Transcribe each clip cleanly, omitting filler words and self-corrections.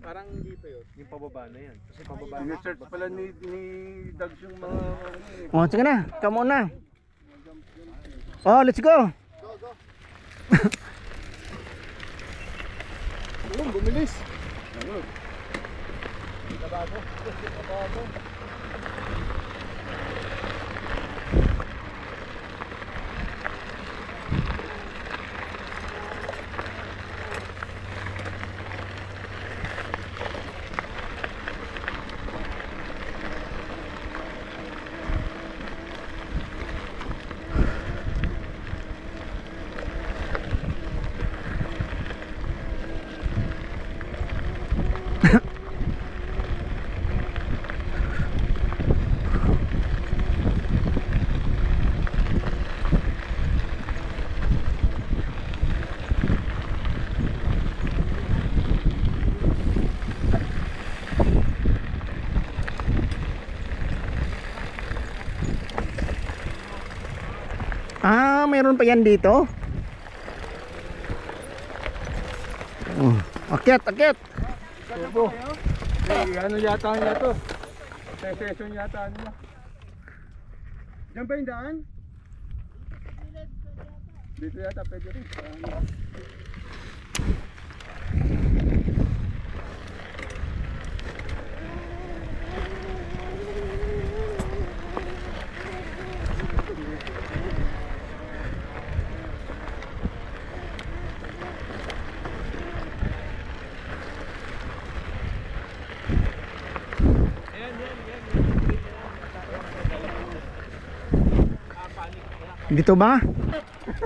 Parang dito yun. Yung pababa na yan. Kasi pababa na. Ini-search pala ni Dags yung mga... Oh, sige na. Come on na. Oh, let's go. Ayun, bumilis. Ah, mayroon pa yan dito. Oh, akyat, akyat. Tubo. Eh, ano yata niya to? Session yata nila. Diyan ba yung daan? Dito yata pwede rin. Dito ba?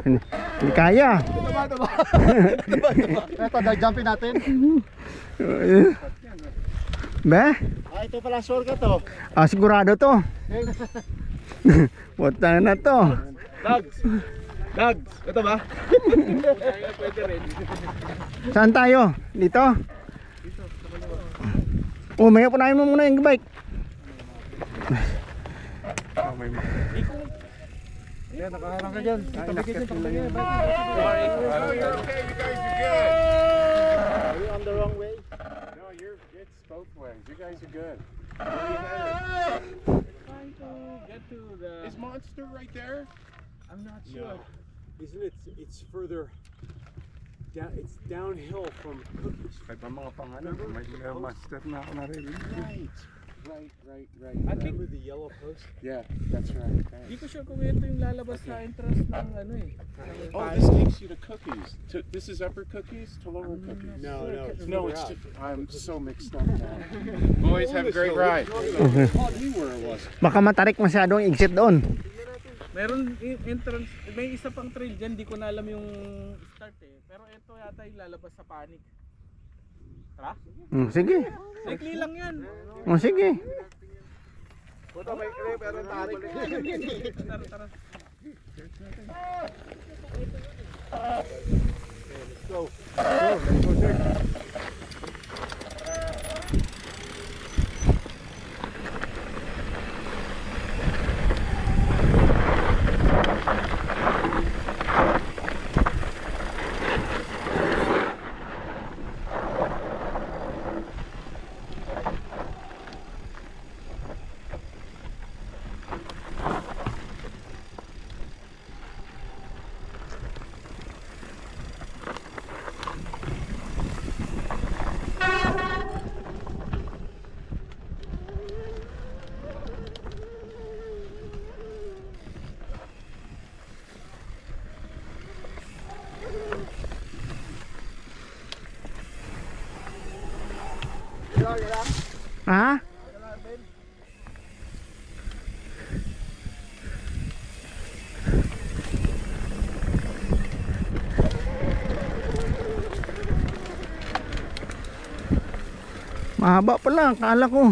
Hindi kaya. Ito ba? Ito, jumpin natin. Be? Ah, ito pala shortcut to. Ah, sigurado to. Punta na to. Dags, ito ba? Pwede rin. Saan tayo? Dito? Oh, may unahin mo muna yung bike. Yan, nakaharang ka dyan. Tabi ka dyan. Okay, you guys are good. Are you on the wrong way? No, it's both ways. You guys are good. Trying to get to the... Is Monster right there? I'm not sure. Isn't it? It's further down. It's downhill from Cookies. Kahit ang mga pangalan, may master na ako naririnig. Right. I think, Remember the yellow post? Yeah, that's right. di ko sure kung ito yung lalabas sa entrance ng ano eh. Oh, this takes you to Cookies. This is Upper Cookies to Lower Cookies. No, it's No, further it's out. just, I'm so mixed up now. Boys, have a great ride. I knew where it was. Baka matarik masyadong exit doon. Meron entrance, may isa pang trail dyan, di ko na alam yung start eh. Pero ito yata yung lalabas sa Panic. Tara? Sige. Likely lang yan. Sige. Puta may clip, pero tarik. Tara. Let's go, sir. Ha? Mahaba pala, akala ko.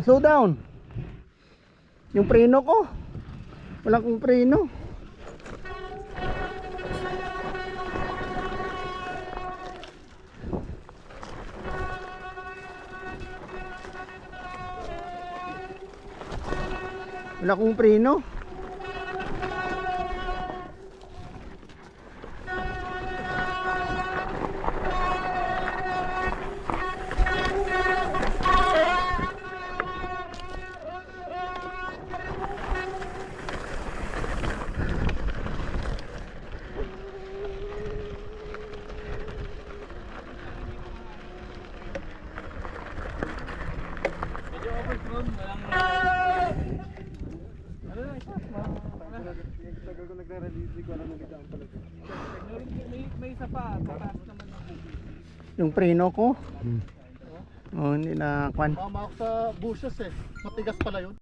Slow down. Yung preno ko. Wala kong preno. Wala kong preno. Medyo overthrown, walang... Ano na, isa? Tagal ko nagre-release, di ko alam na biglaan pala. May isa pa, tataas naman ng cookies. Yung preno ko. Oh, hindi na kwan. Mama ako sa bushes eh. Matigas pala yun.